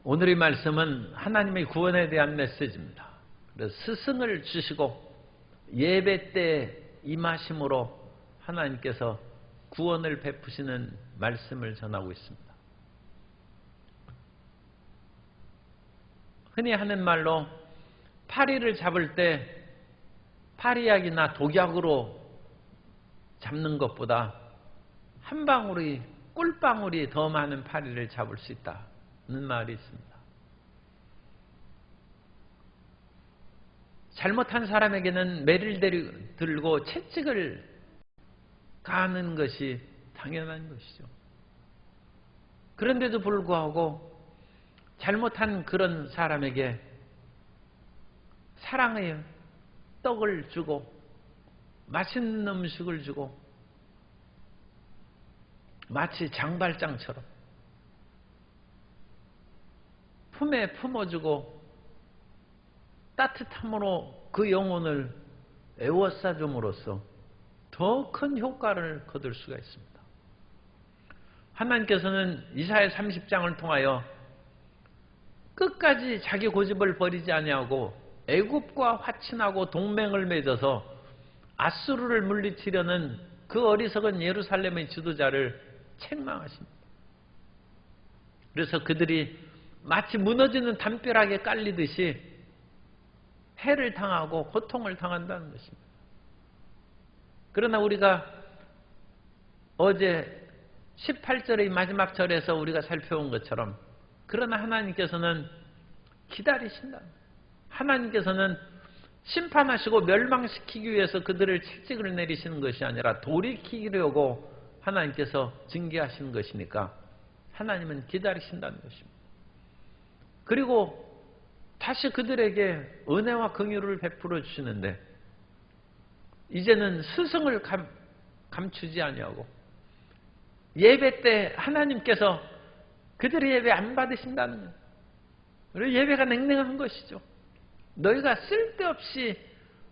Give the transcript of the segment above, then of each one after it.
오늘의 말씀은 하나님의 구원에 대한 메시지입니다. 그래서 스승을 주시고 예배 때 임하심으로 하나님께서 구원을 베푸시는 말씀을 전하고 있습니다. 흔히 하는 말로 파리를 잡을 때 파리약이나 독약으로 잡는 것보다 한 방울이 꿀방울이 더 많은 파리를 잡을 수 있다는 말이 있습니다. 잘못한 사람에게는 매를 들고 채찍을 가하는 것이 당연한 것이죠. 그런데도 불구하고 잘못한 그런 사람에게 사랑의 떡을 주고 맛있는 음식을 주고 마치 장발장처럼 품에 품어주고 따뜻함으로 그 영혼을 애워싸줌으로써 더 큰 효과를 거둘 수가 있습니다. 하나님께서는 이사야 30장을 통하여 끝까지 자기 고집을 버리지 아니하고 애굽과 화친하고 동맹을 맺어서 아수르를 물리치려는 그 어리석은 예루살렘의 지도자를 책망하십니다. 그래서 그들이 마치 무너지는 담벼락에 깔리듯이 해를 당하고 고통을 당한다는 것입니다. 그러나 우리가 어제 18절의 마지막 절에서 우리가 살펴본 것처럼 그러나 하나님께서는 기다리신다. 하나님께서는 심판하시고 멸망시키기 위해서 그들을 채찍을 내리시는 것이 아니라 돌이키려고 하나님께서 징계하시는 것이니까 하나님은 기다리신다는 것입니다. 그리고 다시 그들에게 은혜와 긍휼을 베풀어 주시는데 이제는 스승을 감추지 아니하고 예배 때 하나님께서 그들의 예배 안 받으신다는 거예요. 그리고 예배가 냉랭한 것이죠. 너희가 쓸데없이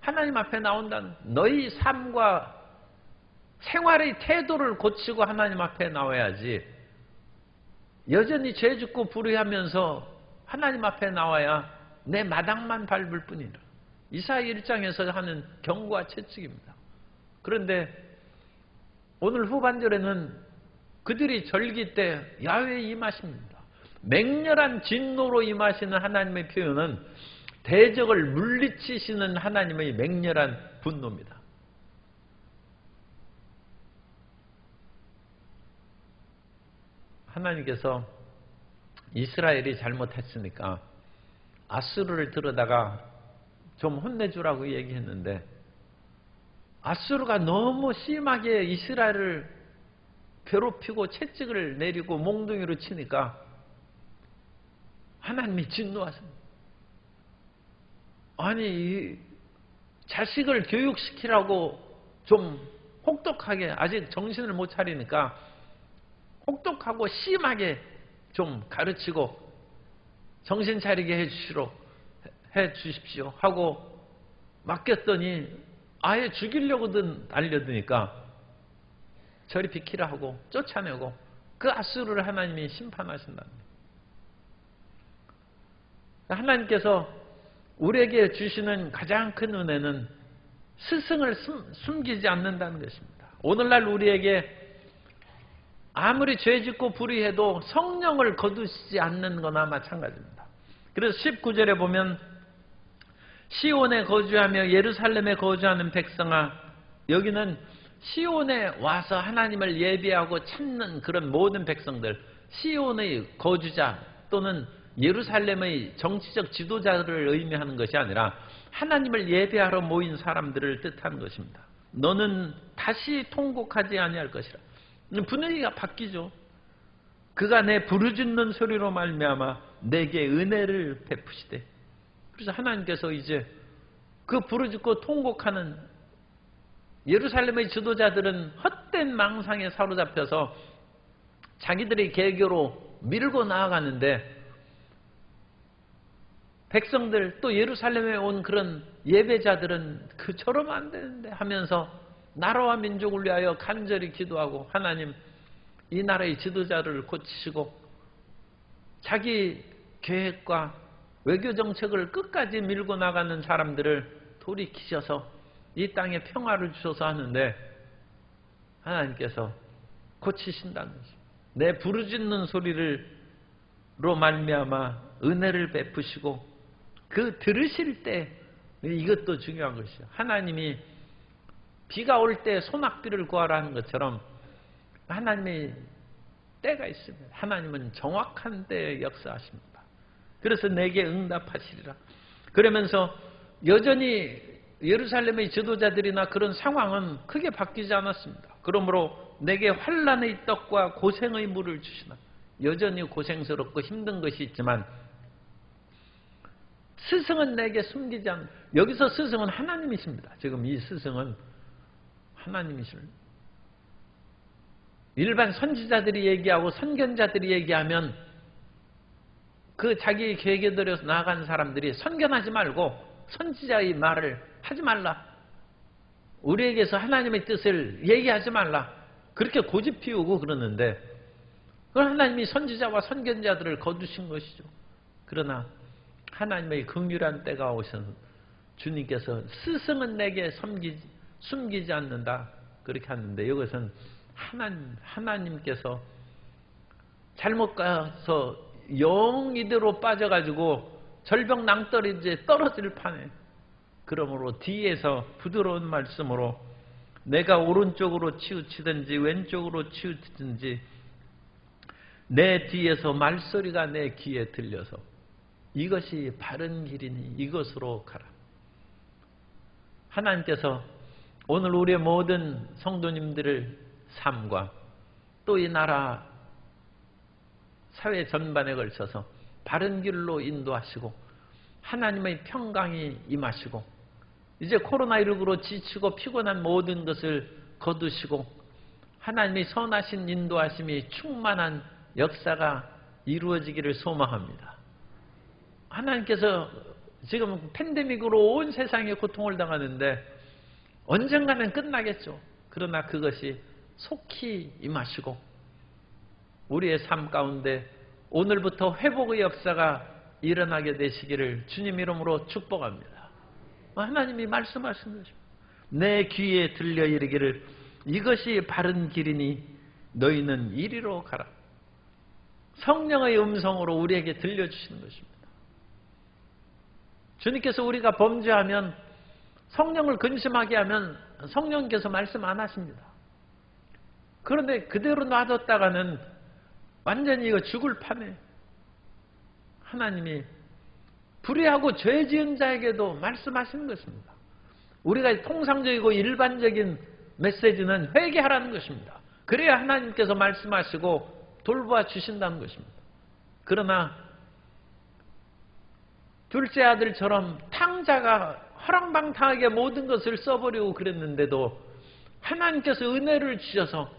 하나님 앞에 나온다는 너희 삶과 생활의 태도를 고치고 하나님 앞에 나와야지 여전히 죄 짓고 불의하면서 하나님 앞에 나와야 내 마당만 밟을 뿐이라. 이사야 1장에서 하는 경고와 채찍입니다. 그런데 오늘 후반절에는 그들이 절기 때 야훼의 임하십니다. 맹렬한 진노로 임하시는 하나님의 표현은 대적을 물리치시는 하나님의 맹렬한 분노입니다. 하나님께서 이스라엘이 잘못했으니까 아수르를 들여다가 좀 혼내주라고 얘기했는데 아수르가 너무 심하게 이스라엘을 괴롭히고 채찍을 내리고 몽둥이로 치니까 하나님이 진노하십니다. 아니 자식을 교육시키라고 좀 혹독하게 아직 정신을 못 차리니까 혹독하고 심하게 좀 가르치고 정신 차리게 해주십시오 하고 맡겼더니 아예 죽이려고든 달려드니까 저리 비키라 하고 쫓아내고 그 아수르를 하나님이 심판하신다는 거예요. 하나님께서 우리에게 주시는 가장 큰 은혜는 스승을 숨기지 않는다는 것입니다. 오늘날 우리에게 아무리 죄짓고 불의해도 성령을 거두시지 않는 거나 마찬가지입니다. 그래서 19절에 보면 시온에 거주하며 예루살렘에 거주하는 백성아, 여기는 시온에 와서 하나님을 예배하고 찾는 그런 모든 백성들, 시온의 거주자 또는 예루살렘의 정치적 지도자들을 의미하는 것이 아니라 하나님을 예배하러 모인 사람들을 뜻하는 것입니다. 너는 다시 통곡하지 아니할 것이라. 분위기가 바뀌죠. 그가 내 부르짖는 소리로 말미암아 내게 은혜를 베푸시되. 그래서 하나님께서 이제 그 부르짖고 통곡하는 예루살렘의 지도자들은 헛된 망상에 사로잡혀서 자기들의 계교로 밀고 나아가는데 백성들 또 예루살렘에 온 그런 예배자들은 그처럼 안 되는데 하면서 나라와 민족을 위하여 간절히 기도하고 하나님 이 나라의 지도자를 고치시고 자기 계획과 외교 정책을 끝까지 밀고 나가는 사람들을 돌이키셔서 이 땅에 평화를 주셔서 하는데 하나님께서 고치신다는 것입니다. 내 부르짖는 소리로 말미암아 은혜를 베푸시고 그 들으실 때 이것도 중요한 것이죠. 하나님이 비가 올 때 소낙비를 구하라 하는 것처럼 하나님의 때가 있습니다. 하나님은 정확한 때에 역사하십니다. 그래서 내게 응답하시리라. 그러면서 여전히 예루살렘의 지도자들이나 그런 상황은 크게 바뀌지 않았습니다. 그러므로 내게 환난의 떡과 고생의 물을 주시나. 여전히 고생스럽고 힘든 것이 있지만 스승은 내게 숨기지 않는. 여기서 스승은 하나님이십니다. 지금 이 스승은 하나님이십니다. 일반 선지자들이 얘기하고 선견자들이 얘기하면 그 자기 계획에 들여서 나아간 사람들이 선견하지 말고 선지자의 말을 하지 말라. 우리에게서 하나님의 뜻을 얘기하지 말라. 그렇게 고집 피우고 그러는데 그건 하나님이 선지자와 선견자들을 거두신 것이죠. 그러나 하나님의 긍휼한 때가 오셔서 주님께서 스승은 내게 숨기지 않는다. 그렇게 하는데 이것은 하나님께서 잘못 가서 영 이대로 빠져가지고 절벽 낭떠러지에 떨어질 판에 그러므로 뒤에서 부드러운 말씀으로 내가 오른쪽으로 치우치든지 왼쪽으로 치우치든지 내 뒤에서 말소리가 내 귀에 들려서 이것이 바른 길이니 이것으로 가라. 하나님께서 오늘 우리의 모든 성도님들의 삶과 또 이 나라 사회 전반에 걸쳐서 바른 길로 인도하시고 하나님의 평강이 임하시고 이제 코로나19로 지치고 피곤한 모든 것을 거두시고 하나님의 선하신 인도하심이 충만한 역사가 이루어지기를 소망합니다. 하나님께서 지금 팬데믹으로 온 세상에 고통을 당하는데 언젠가는 끝나겠죠. 그러나 그것이 속히 임하시고 우리의 삶 가운데 오늘부터 회복의 역사가 일어나게 되시기를 주님 이름으로 축복합니다. 하나님이 말씀하신 것입니다. 내 귀에 들려 이르기를 이것이 바른 길이니 너희는 이리로 가라. 성령의 음성으로 우리에게 들려주시는 것입니다. 주님께서 우리가 범죄하면 성령을 근심하게 하면 성령께서 말씀 안 하십니다. 그런데 그대로 놔뒀다가는 완전히 이거 죽을 판에 하나님이 불의하고 죄 지은 자에게도 말씀하시는 것입니다. 우리가 통상적이고 일반적인 메시지는 회개하라는 것입니다. 그래야 하나님께서 말씀하시고 돌보아 주신다는 것입니다. 그러나 둘째 아들처럼 탕자가 허랑방탕하게 모든 것을 써버리고 그랬는데도 하나님께서 은혜를 주셔서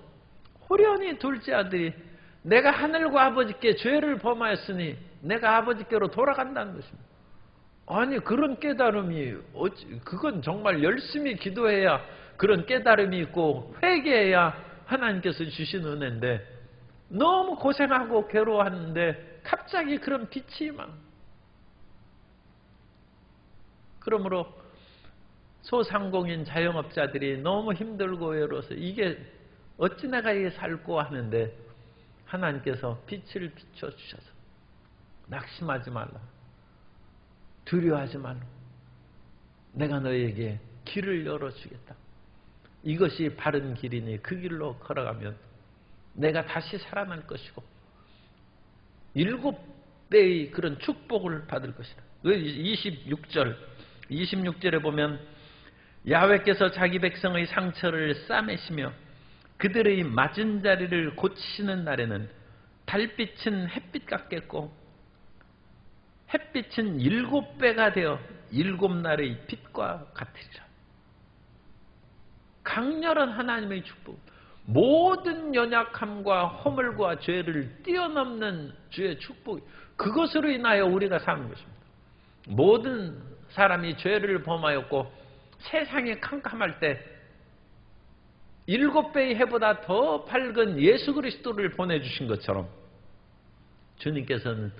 호련히 둘째 아들이 내가 하늘과 아버지께 죄를 범하였으니 내가 아버지께로 돌아간다는 것입니다. 아니 그런 깨달음이 그건 정말 열심히 기도해야 그런 깨달음이 있고 회개해야 하나님께서 주신 은혜인데 너무 고생하고 괴로워하는데 갑자기 그런 빛이 임한. 그러므로 소상공인 자영업자들이 너무 힘들고 외로워서 이게 어찌 내가 이게 살고 하는데 하나님께서 빛을 비춰주셔서 낙심하지 말라. 두려워하지 말라. 내가 너에게 길을 열어주겠다. 이것이 바른 길이니 그 길로 걸어가면 내가 다시 살아날 것이고 7배의 그런 축복을 받을 것이다. 26절에 보면 야훼께서 자기 백성의 상처를 싸매시며 그들의 맞은 자리를 고치시는 날에는 달빛은 햇빛 같겠고 햇빛은 7배가 되어 7날의 빛과 같으리라. 강렬한 하나님의 축복, 모든 연약함과 허물과 죄를 뛰어넘는 주의 축복, 그것으로 인하여 우리가 사는 것입니다. 모든 사람이 죄를 범하였고 세상이 캄캄할 때 7배의 해보다 더 밝은 예수 그리스도를 보내주신 것처럼 주님께서는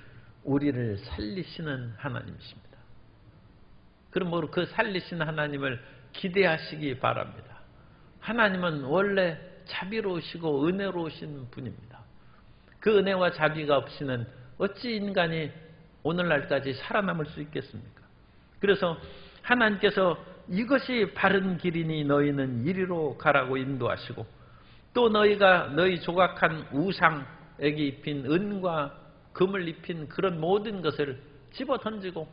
우리를 살리시는 하나님이십니다. 그러므로 그 살리시는 하나님을 기대하시기 바랍니다. 하나님은 원래 자비로우시고 은혜로우신 분입니다. 그 은혜와 자비가 없이는 어찌 인간이 오늘날까지 살아남을 수 있겠습니까? 그래서 하나님께서 이것이 바른 길이니 너희는 이리로 가라고 인도하시고, 또 너희가 너희 조각한 우상에게 입힌 은과 금을 입힌 그런 모든 것을 집어 던지고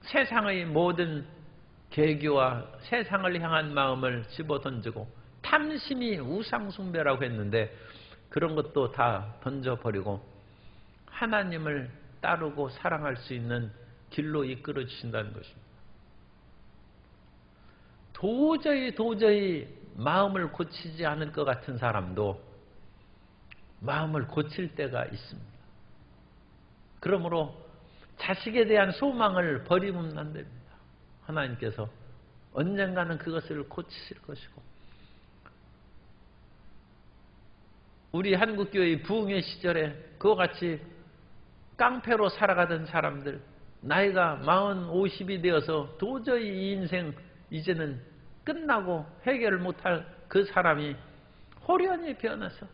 세상의 모든 계교와 세상을 향한 마음을 집어 던지고, 탐심이 우상숭배라고 했는데 그런 것도 다 던져버리고 하나님을 따르고 사랑할 수 있는 길로 이끌어 주신다는 것입니다. 도저히 마음을 고치지 않을 것 같은 사람도 마음을 고칠 때가 있습니다. 그러므로 자식에 대한 소망을 버리면 안 됩니다. 하나님께서 언젠가는 그것을 고치실 것이고, 우리 한국교회 부흥회 시절에 그와 같이 깡패로 살아가던 사람들, 나이가 40, 50이 되어서 도저히 이 인생 이제는 끝나고 해결을 못할 그 사람이 호련히 변해서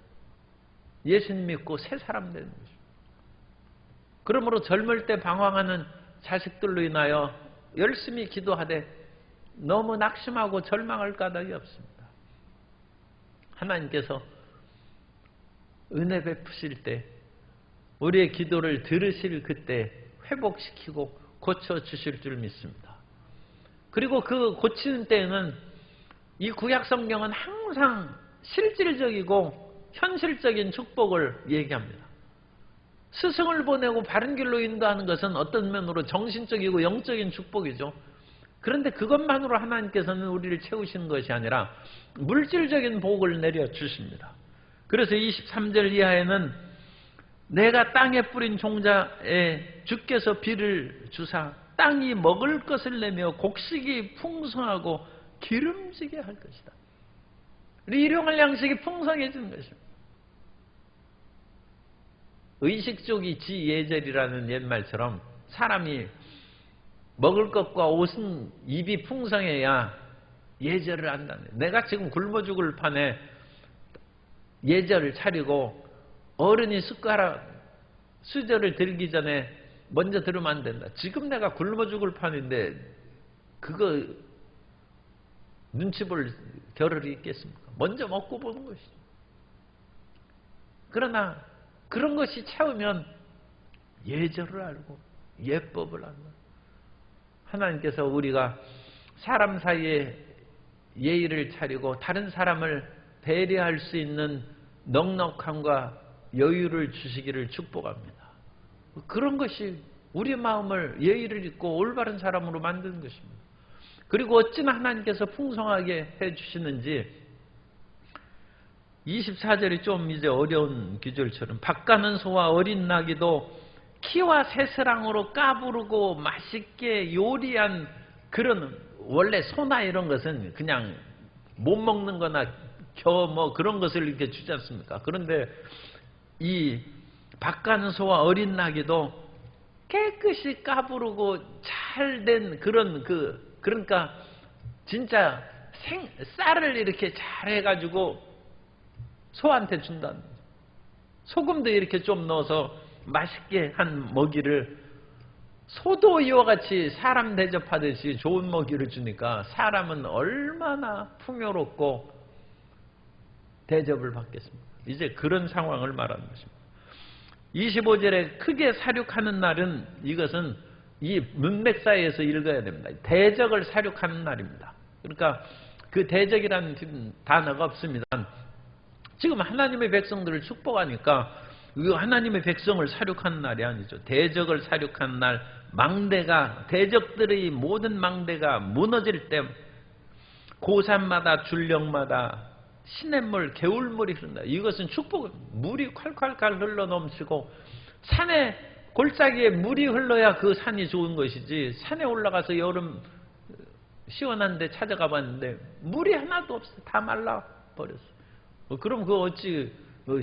예수님 믿고 새 사람 되는 것입니다. 그러므로 젊을 때 방황하는 자식들로 인하여 열심히 기도하되 너무 낙심하고 절망할 까닭이 없습니다. 하나님께서 은혜 베푸실 때 우리의 기도를 들으실 그때 회복시키고 고쳐주실 줄 믿습니다. 그리고 그 고치는 때에는 이 구약성경은 항상 실질적이고 현실적인 축복을 얘기합니다. 스승을 보내고 바른 길로 인도하는 것은 어떤 면으로 정신적이고 영적인 축복이죠. 그런데 그것만으로 하나님께서는 우리를 채우시는 것이 아니라 물질적인 복을 내려주십니다. 그래서 23절 이하에는 내가 땅에 뿌린 종자에 주께서 비를 주사 땅이 먹을 것을 내며 곡식이 풍성하고 기름지게 할 것이다. 일용할 양식이 풍성해지는 것입니다. 의식족이 지예절이라는 옛말처럼 사람이 먹을 것과 옷은 입이 풍성해야 예절을 한다네. 내가 지금 굶어 죽을 판에 예절을 차리고 어른이 수저를 들기 전에 먼저 들으면 안 된다. 지금 내가 굶어 죽을 판인데 그거 눈치 볼 겨를이 있겠습니까? 먼저 먹고 보는 것이죠. 그러나 그런 것이 채우면 예절을 알고 예법을 안다. 하나님께서 우리가 사람 사이에 예의를 차리고 다른 사람을 배려할 수 있는 넉넉함과 여유를 주시기를 축복합니다. 그런 것이 우리 마음을 예의를 잊고 올바른 사람으로 만드는 것입니다. 그리고 어찌나 하나님께서 풍성하게 해주시는지 24절이 좀 이제 어려운 구절처럼 밭가는 소와 어린 나귀도 키와 새스랑으로 까부르고 맛있게 요리한 그런, 원래 소나 이런 것은 그냥 못 먹는 거나 겨 뭐 그런 것을 이렇게 주지 않습니까? 그런데 이 밭가는 소와 어린 나귀도 깨끗이 까부르고 잘된 그런 그러니까 진짜 쌀을 이렇게 잘 해가지고 소한테 준다는 거죠. 소금도 이렇게 좀 넣어서 맛있게 한 먹이를, 소도 이와 같이 사람 대접하듯이 좋은 먹이를 주니까 사람은 얼마나 풍요롭고 대접을 받겠습니까? 이제 그런 상황을 말하는 것입니다. 25절에 크게 사륙하는 날은, 이것은 이 문맥사에서 읽어야 됩니다. 대적을 사륙하는 날입니다. 그러니까 그 대적이라는 단어가 없습니다. 지금 하나님의 백성들을 축복하니까 하나님의 백성을 사륙하는 날이 아니죠. 대적을 사륙하는 날, 망대가, 대적들의 모든 망대가 무너질 때 고산마다 줄령마다 시냇물, 개울물이 흐른다. 이것은 축복, 물이 콸콸콸 흘러 넘치고 산에 골짜기에 물이 흘러야 그 산이 좋은 것이지, 산에 올라가서 여름 시원한 데 찾아가 봤는데 물이 하나도 없어. 다 말라버렸어. 그럼 그거 어찌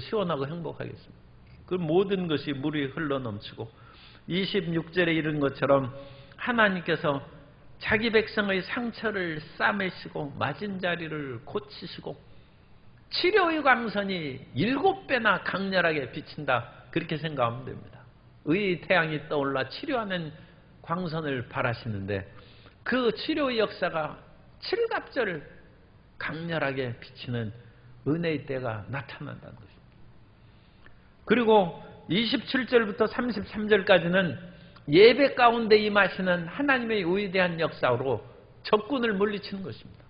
시원하고 행복하겠습니까? 그 모든 것이 물이 흘러 넘치고 26절에 이른 것처럼 하나님께서 자기 백성의 상처를 싸매시고 맞은 자리를 고치시고 치료의 광선이 7배나 강렬하게 비친다. 그렇게 생각하면 됩니다. 의의 태양이 떠올라 치료하는 광선을 바라시는데 그 치료의 역사가 칠갑절 강렬하게 비치는 은혜의 때가 나타난다는 것입니다. 그리고 27절부터 33절까지는 예배 가운데 임하시는 하나님의 위대한 역사로 적군을 물리치는 것입니다.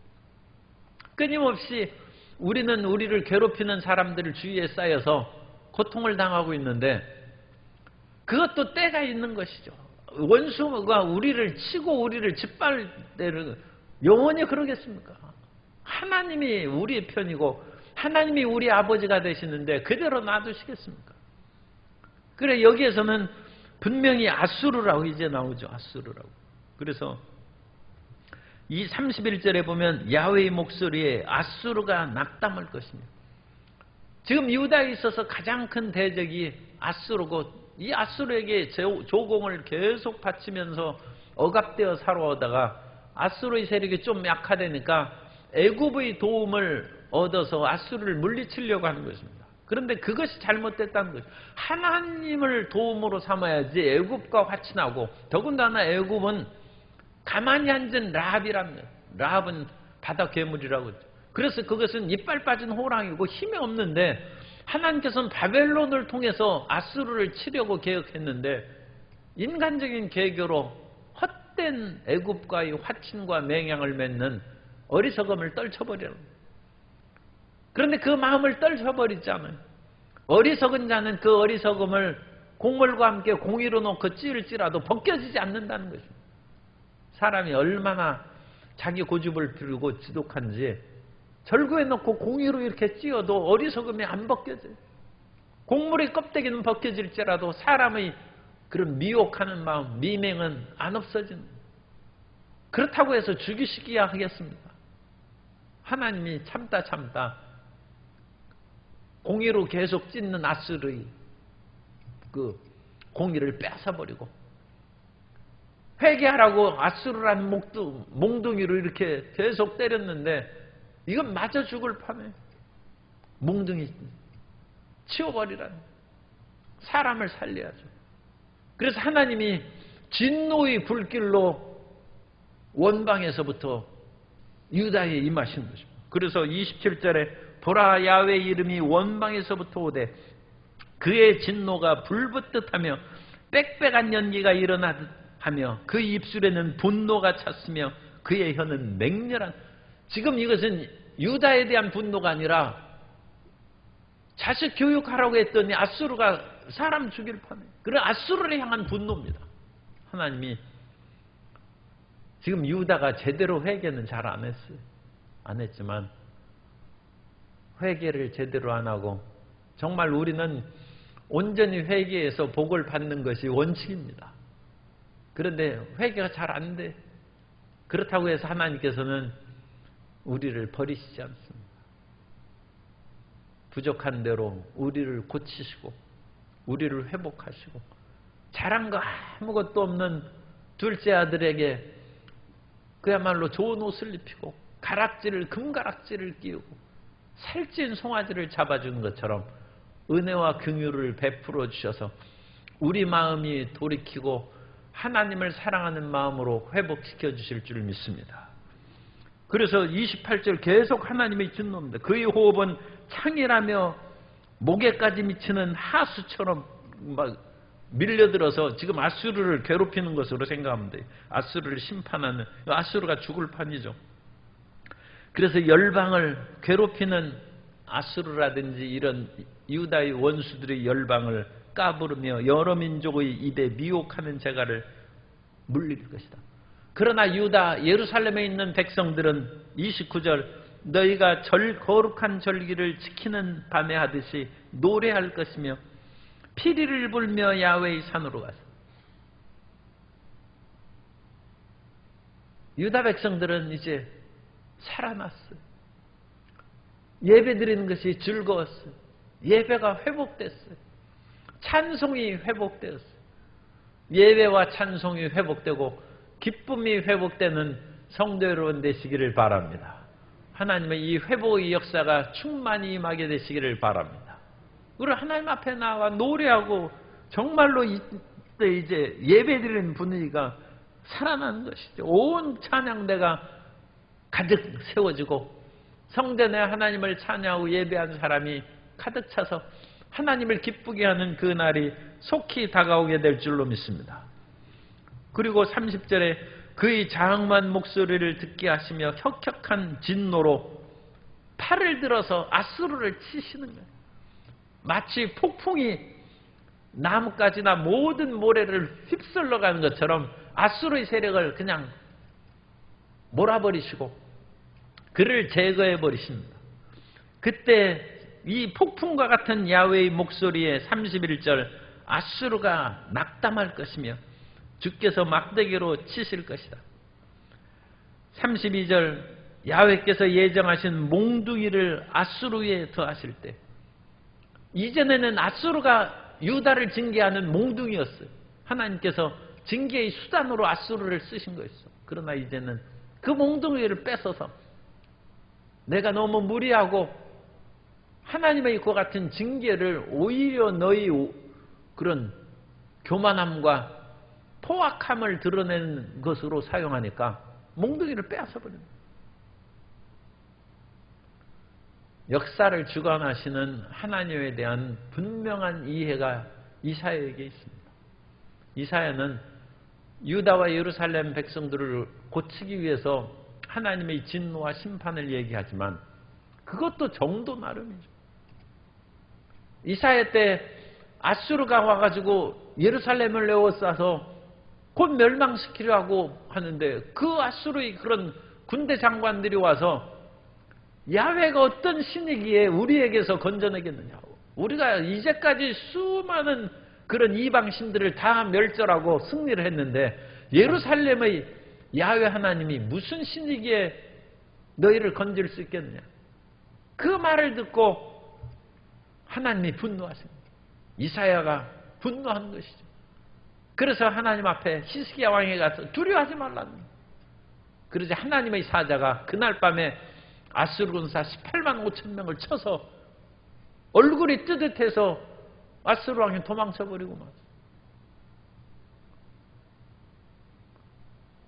끊임없이 우리는 우리를 괴롭히는 사람들을 주위에 쌓여서 고통을 당하고 있는데 그것도 때가 있는 것이죠. 원수가 우리를 치고 우리를 짓밟을 때를 영원히 그러겠습니까? 하나님이 우리의 편이고 하나님이 우리 아버지가 되시는데 그대로 놔두시겠습니까? 그래 여기에서는 분명히 아수르라고 이제 나오죠. 아수르라고. 그래서 이 31절에 보면 야훼의 목소리에 아수르가 낙담할 것입니다. 지금 유다에 있어서 가장 큰 대적이 아수르고 이 아수르에게 조공을 계속 바치면서 억압되어 살아오다가 아수르의 세력이 좀 약화되니까 애굽의 도움을 얻어서 아수르를 물리치려고 하는 것입니다. 그런데 그것이 잘못됐다는 거죠. 하나님을 도움으로 삼아야지 애굽과 화친하고 더군다나 애굽은 가만히 앉은 라합이랍니다. 라합은 바다 괴물이라고 했죠. 그래서 그것은 이빨 빠진 호랑이고 힘이 없는데 하나님께서는 바벨론을 통해서 아수르를 치려고 계획했는데 인간적인 계교로 헛된 애굽과의 화친과 맹약을 맺는 어리석음을 떨쳐버리는. 그런데 그 마음을 떨쳐버리잖아요. 어리석은 자는 그 어리석음을 곡물과 함께 공의로 놓고 찌를지라도 벗겨지지 않는다는 것입니다. 사람이 얼마나 자기 고집을 부리고 지독한지 절구에 넣고 공의로 이렇게 찧어도 어리석음이 안 벗겨져요. 곡물의 껍데기는 벗겨질지라도 사람의 그런 미혹하는 마음, 미맹은 안 없어지는. 그렇다고 해서 죽이시기야 하겠습니까? 하나님이 참다 공의로 계속 찢는 아수르의 그 공의를 뺏어버리고 회개하라고 아수르라는 몽둥이로 이렇게 계속 때렸는데 이건 맞아 죽을 판에 몽둥이 치워버리라는 사람을 살려야죠. 그래서 하나님이 진노의 불길로 원방에서부터 유다에 임하신 것입니다. 그래서 27절에 보라 야훼의 이름이 원방에서부터 오되 그의 진노가 불붙듯하며 빽빽한 연기가 일어나듯 하며 그 입술에는 분노가 찼으며 그의 혀는 맹렬한. 지금 이것은 유다에 대한 분노가 아니라 자식 교육하라고 했더니 아수르가 사람 죽일 판에 그런 아수르를 향한 분노입니다. 하나님이 지금 유다가 제대로 회개는 잘 안 했어요. 안 했지만 회개를 제대로 안 하고 정말 우리는 온전히 회개해서 복을 받는 것이 원칙입니다. 그런데 회개가 잘 안 돼. 그렇다고 해서 하나님께서는 우리를 버리시지 않습니다. 부족한 대로 우리를 고치시고 우리를 회복하시고 잘한 거 아무것도 없는 둘째 아들에게 그야말로 좋은 옷을 입히고 금가락지를 끼우고 살찐 송아지를 잡아주는 것처럼 은혜와 긍휼을 베풀어 주셔서 우리 마음이 돌이키고 하나님을 사랑하는 마음으로 회복시켜 주실 줄 믿습니다. 그래서 28절 계속 하나님의 진노입니다. 그의 호흡은 창이라며 목에까지 미치는 하수처럼 막 밀려들어서 지금 아수르를 괴롭히는 것으로 생각하면 돼요. 아수르를 심판하는, 아수르가 죽을 판이죠. 그래서 열방을 괴롭히는 아수르라든지 이런 유다의 원수들의 열방을 까부르며 여러 민족의 입에 미혹하는 재갈을 물릴 것이다. 그러나 유다 예루살렘에 있는 백성들은 29절 너희가 거룩한 절기를 지키는 밤에 하듯이 노래할 것이며 피리를 불며 야훼의 산으로 가서. 유다 백성들은 이제 살아났어요. 예배 드리는 것이 즐거웠어요. 예배가 회복됐어요. 찬송이 회복되었어요. 예배와 찬송이 회복되고 기쁨이 회복되는 성도 여러분 되시기를 바랍니다. 하나님의 이 회복의 역사가 충만히 임하게 되시기를 바랍니다. 우리 하나님 앞에 나와 노래하고 정말로 이때 이제 예배드리는 분위기가 살아나는 것이죠. 온 찬양대가 가득 세워지고 성전에 하나님을 찬양하고 예배하는 사람이 가득 차서 하나님을 기쁘게 하는 그 날이 속히 다가오게 될 줄로 믿습니다. 그리고 30절에 그의 장엄한 목소리를 듣게 하시며 혁혁한 진노로 팔을 들어서 아수르를 치시는 거예요. 마치 폭풍이 나뭇가지나 모든 모래를 휩쓸러 가는 것처럼 아수르의 세력을 그냥 몰아버리시고 그를 제거해 버리십니다. 그때 이 폭풍과 같은 야훼의 목소리에 31절 아수르가 낙담할 것이며 주께서 막대기로 치실 것이다. 32절 야훼께서 예정하신 몽둥이를 아수르에 더하실 때 이전에는 아수르가 유다를 징계하는 몽둥이였어요. 하나님께서 징계의 수단으로 아수르를 쓰신 거였어. 그러나 이제는 그 몽둥이를 뺏어서 내가 너무 무리하고 하나님의 그와 같은 징계를 오히려 너희 그런 교만함과 포악함을 드러내는 것으로 사용하니까 몽둥이를 빼앗아버립니다. 역사를 주관하시는 하나님에 대한 분명한 이해가 이사야에게 있습니다. 이사야는 유다와 예루살렘 백성들을 고치기 위해서 하나님의 진노와 심판을 얘기하지만 그것도 정도 나름이죠. 이사야 때 아수르가 와가지고 예루살렘을 에워싸서 곧 멸망시키려고 하는데 그 아수르의 그런 군대 장관들이 와서 야훼가 어떤 신이기에 우리에게서 건져내겠느냐고. 우리가 이제까지 수많은 그런 이방 신들을 다 멸절하고 승리를 했는데 예루살렘의 야훼 하나님이 무슨 신이기에 너희를 건질 수 있겠느냐. 그 말을 듣고 하나님이 분노하십니다. 이사야가 분노한 것이죠. 그래서 하나님 앞에 히스기야 왕에 가서 두려워하지 말라는 거예요. 그러자 하나님의 사자가 그날 밤에 아수르 군사 18만 5천 명을 쳐서 얼굴이 뜨뜻해서 아수르 왕이 도망쳐버리고 말이죠.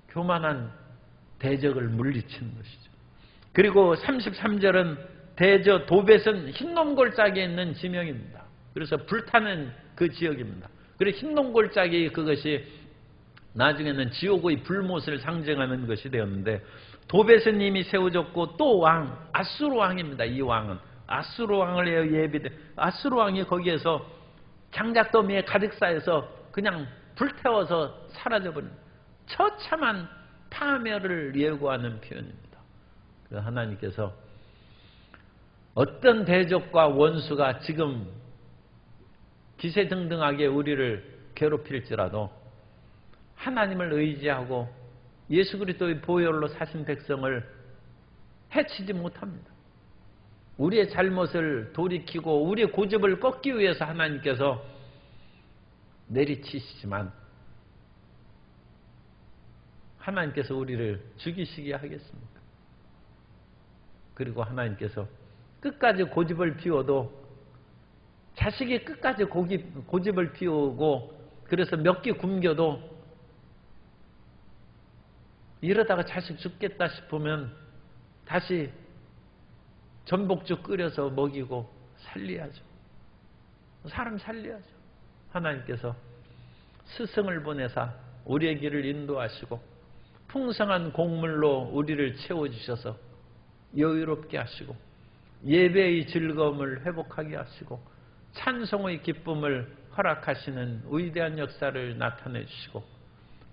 교만한 대적을 물리치는 것이죠. 그리고 33절은 대저 도벳은 흰놈골짜기에 있는 지명입니다. 그래서 불타는 그 지역입니다. 그리고 흰놈골짜기 그것이 나중에는 지옥의 불못을 상징하는 것이 되었는데 도벳은 이미 세워졌고 또 왕, 아수르 왕입니다. 이 왕은 아수르 왕을 위해 예비돼 아수르 왕이 거기에서 장작더미에 가득 쌓여서 그냥 불태워서 사라져버린 처참한 파멸을 예고하는 표현입니다. 그래서 하나님께서 어떤 대적과 원수가 지금 기세등등하게 우리를 괴롭힐지라도 하나님을 의지하고 예수 그리스도의 보혈로 사신 백성을 해치지 못합니다. 우리의 잘못을 돌이키고 우리의 고집을 꺾기 위해서 하나님께서 내리치시지만 하나님께서 우리를 죽이시게 하겠습니까? 그리고 하나님께서 끝까지 고집을 피워도 자식이 끝까지 고집을 피우고 그래서 몇 끼 굶겨도 이러다가 자식 죽겠다 싶으면 다시 전복죽 끓여서 먹이고 살려야죠. 사람 살려야죠. 하나님께서 스승을 보내사 우리의 길을 인도하시고 풍성한 곡물로 우리를 채워주셔서 여유롭게 하시고 예배의 즐거움을 회복하게 하시고 찬송의 기쁨을 허락하시는 위대한 역사를 나타내 주시고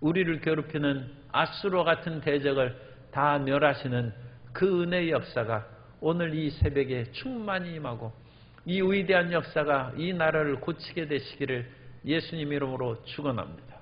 우리를 괴롭히는 아수르 같은 대적을 다 멸하시는 그 은혜의 역사가 오늘 이 새벽에 충만히 임하고 이 위대한 역사가 이 나라를 고치게 되시기를 예수님 이름으로 축원합니다.